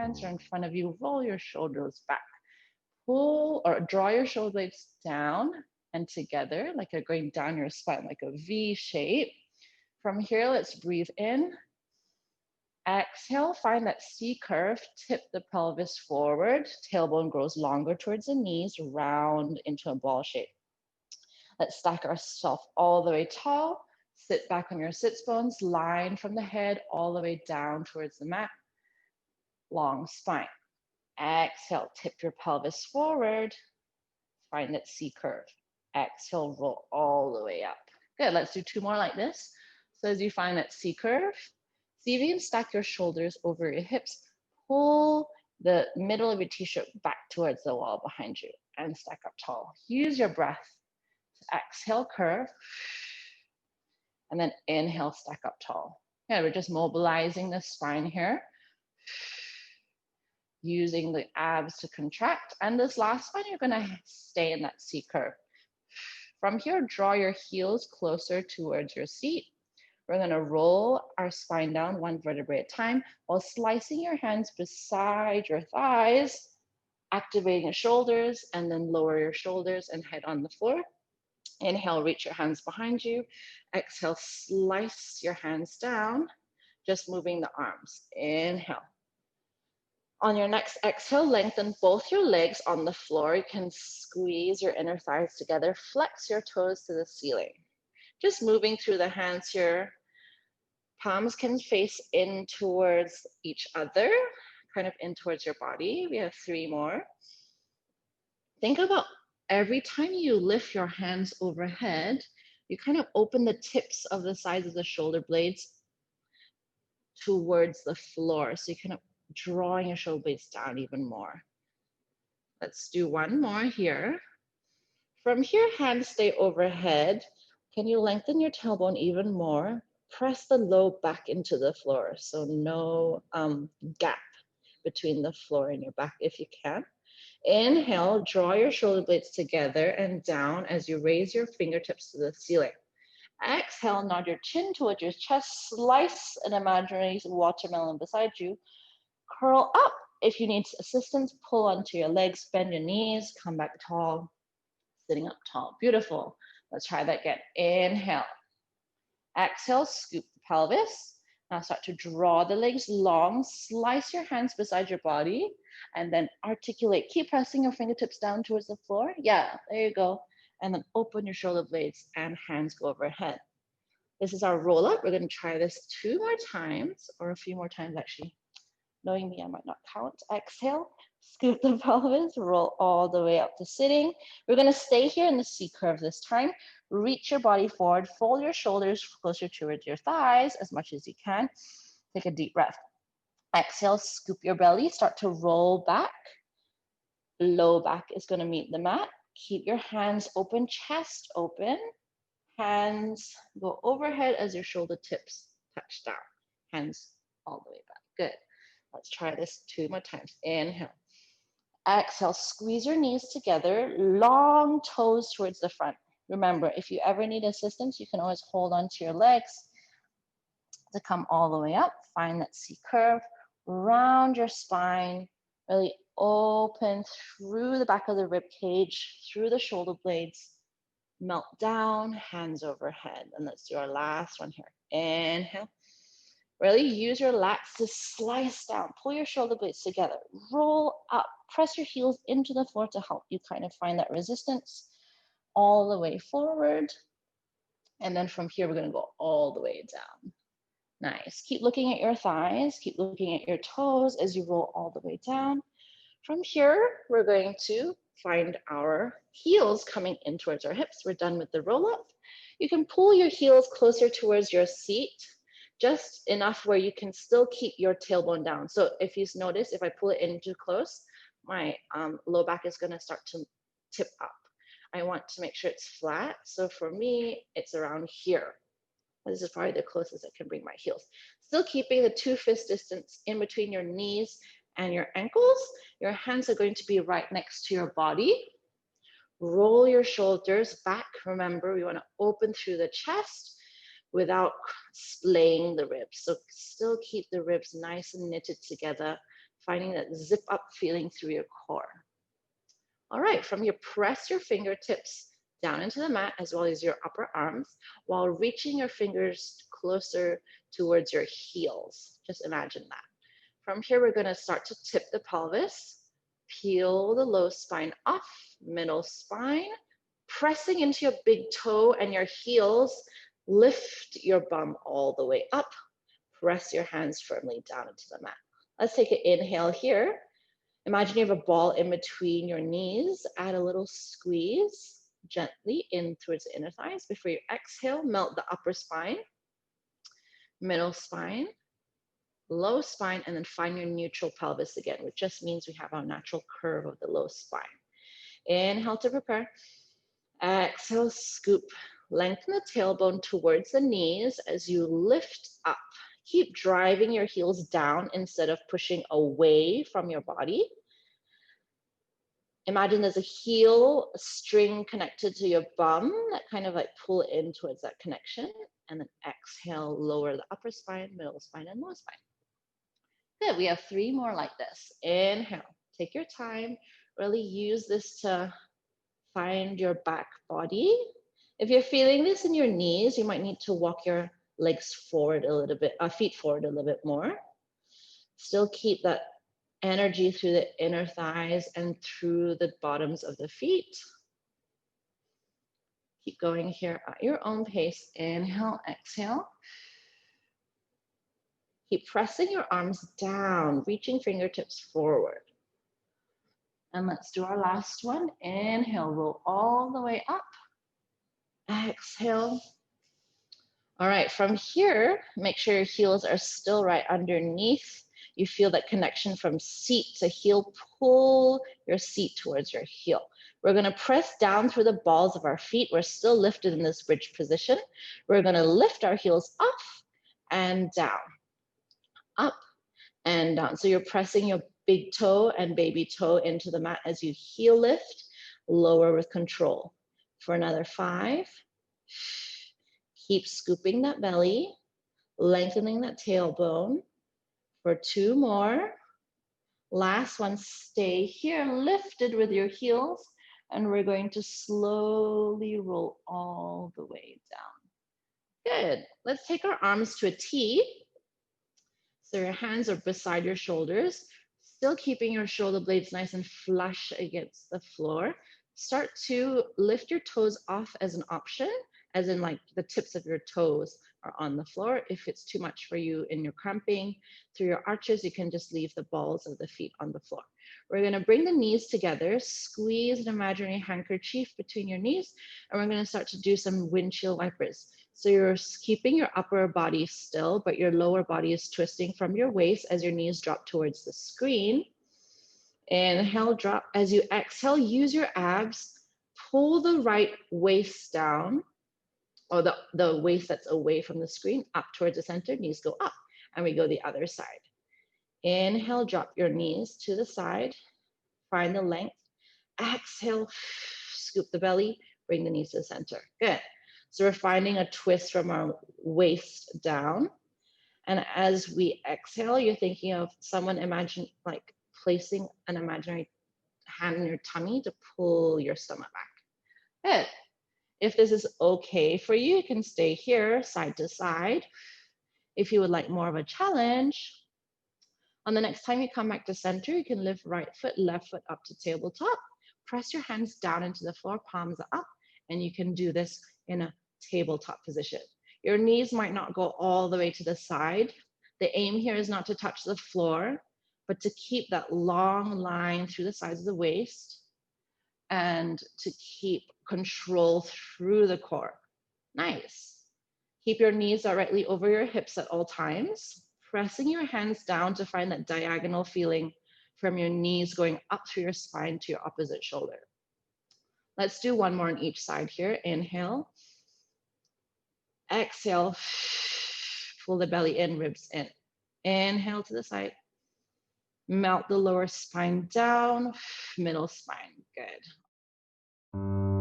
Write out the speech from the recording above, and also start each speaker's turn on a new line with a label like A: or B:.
A: hands are in front of you, roll your shoulders back. Pull or draw your shoulder blades down and together, like you're going down your spine, like a V shape. From here, let's breathe in. Exhale, find that C curve, tip the pelvis forward, tailbone grows longer towards the knees, round into a ball shape. Let's stack ourselves all the way tall, sit back on your sits bones, line from the head all the way down towards the mat, long spine. Exhale, tip your pelvis forward, find that C curve. Exhale, roll all the way up. Good, let's do 2 more like this. So as you find that C curve, see if you can stack your shoulders over your hips, pull the middle of your t-shirt back towards the wall behind you and stack up tall. Use your breath to exhale, curve, and then inhale, stack up tall. Yeah, we're just mobilizing the spine here, using the abs to contract. And this last one, you're gonna stay in that C curve. From here, draw your heels closer towards your seat. We're gonna roll our spine down 1 vertebrae at a time while slicing your hands beside your thighs, activating your shoulders, and then lower your shoulders and head on the floor. Inhale, reach your hands behind you. Exhale, slice your hands down, just moving the arms. Inhale. On your next exhale, lengthen both your legs on the floor. You can squeeze your inner thighs together, flex your toes to the ceiling. Just moving through the hands here. Palms can face in towards each other, kind of in towards your body. We have 3 more. Think about every time you lift your hands overhead, you kind of open the tips of the sides of the shoulder blades towards the floor. So you kind of drawing your shoulder blades down even more. Let's do 1 more here. From here, hands stay overhead. Can you lengthen your tailbone even more? Press the low back into the floor. So no gap between the floor and your back if you can. Inhale, draw your shoulder blades together and down as you raise your fingertips to the ceiling. Exhale, nod your chin towards your chest, slice an imaginary watermelon beside you. Curl up. If you need assistance, pull onto your legs, bend your knees, come back tall, sitting up tall. Beautiful. Let's try that again. Inhale. Exhale, scoop the pelvis. Now start to draw the legs long, slice your hands beside your body, and then articulate. Keep pressing your fingertips down towards the floor. Yeah, there you go. And then open your shoulder blades and hands go overhead. This is our roll up. We're going to try this 2 more times, or a few more times actually. Knowing me, I might not count. Exhale, scoop the pelvis, roll all the way up to sitting. We're gonna stay here in the C curve this time. Reach your body forward, fold your shoulders closer towards your thighs as much as you can. Take a deep breath. Exhale, scoop your belly, start to roll back. Low back is gonna meet the mat. Keep your hands open, chest open. Hands go overhead as your shoulder tips touch down. Hands all the way back, good. Let's try this 2 more times. Inhale. Exhale, squeeze your knees together, long toes towards the front. Remember, if you ever need assistance, you can always hold onto your legs to come all the way up. Find that C curve, round your spine, really open through the back of the rib cage, through the shoulder blades, melt down, hands overhead. And let's do our last one here. Inhale. Really use your lats to slice down, pull your shoulder blades together, roll up, press your heels into the floor to help you kind of find that resistance all the way forward. And then from here, we're gonna go all the way down. Nice, keep looking at your thighs, keep looking at your toes as you roll all the way down. From here, we're going to find our heels coming in towards our hips. We're done with the roll up. You can pull your heels closer towards your seat, just enough where you can still keep your tailbone down. So if you notice, if I pull it in too close, my low back is gonna start to tip up. I want to make sure it's flat. So for me, it's around here. This is probably the closest I can bring my heels. Still keeping the 2 fist distance in between your knees and your ankles. Your hands are going to be right next to your body. Roll your shoulders back. Remember, we wanna open through the chest without splaying the ribs. So still keep the ribs nice and knitted together. finding that zip up feeling through your core. All right, from here, press your fingertips down into the mat as well as your upper arms while reaching your fingers closer towards your heels. Just imagine that. From here, we're gonna start to tip the pelvis, peel the low spine off, middle spine, pressing into your big toe and your heels, lift your bum all the way up, press your hands firmly down into the mat. Let's take an inhale here. Imagine you have a ball in between your knees. Add a little squeeze gently in towards the inner thighs. Before you exhale, melt the upper spine, middle spine, low spine, and then find your neutral pelvis again, which just means we have our natural curve of the low spine. Inhale to prepare. Exhale, scoop. Lengthen the tailbone towards the knees as you lift up. Keep driving your heels down instead of pushing away from your body. Imagine there's a heel string connected to your bum that kind of like pull in towards that connection. And then exhale, lower the upper spine, middle spine, and lower spine. Good, we have 3 more like this. Inhale, take your time. Really use this to find your back body. If you're feeling this in your knees, you might need to walk your legs forward a little bit, feet forward a little bit more. Still keep that energy through the inner thighs and through the bottoms of the feet. Keep going here at your own pace. Inhale, exhale. Keep pressing your arms down, reaching fingertips forward. And let's do our last one. Inhale, roll all the way up. Exhale. All right, from here, make sure your heels are still right underneath. You feel that connection from seat to heel. Pull your seat towards your heel. We're gonna press down through the balls of our feet. We're still lifted in this bridge position. We're gonna lift our heels up and down, up and down. So you're pressing your big toe and baby toe into the mat as you heel lift, lower with control. For another 5, keep scooping that belly, lengthening that tailbone. For 2 more. Last one, stay here, lifted with your heels, and we're going to slowly roll all the way down. Good. Let's take our arms to a T. So your hands are beside your shoulders, still keeping your shoulder blades nice and flush against the floor. Start to lift your toes off as an option, as in like the tips of your toes are on the floor. If it's too much for you and you're cramping through your arches, you can just leave the balls of the feet on the floor. We're gonna bring the knees together, squeeze an imaginary handkerchief between your knees, and we're gonna start to do some windshield wipers. So you're keeping your upper body still, but your lower body is twisting from your waist as your knees drop towards the screen. Inhale, drop. As you exhale, use your abs, pull the right waist down, or the waist that's away from the screen, up towards the center, knees go up, and we go the other side. Inhale, drop your knees to the side, find the length. Exhale, scoop the belly, bring the knees to the center. Good. So we're finding a twist from our waist down. And as we exhale, you're thinking of someone, imagine like placing an imaginary hand in your tummy to pull your stomach back. Good. If this is okay for you, you can stay here side to side. If you would like more of a challenge, on the next time you come back to center, you can lift right foot, left foot up to tabletop. Press your hands down into the floor, palms up, and you can do this in a tabletop position. Your knees might not go all the way to the side. The aim here is not to touch the floor, but to keep that long line through the sides of the waist and to keep control through the core. Nice. Keep your knees directly over your hips at all times, pressing your hands down to find that diagonal feeling from your knees going up through your spine to your opposite shoulder. Let's do one more on each side here. Inhale. Exhale. Pull the belly in, ribs in. Inhale to the side. Melt the lower spine down, middle spine. Good.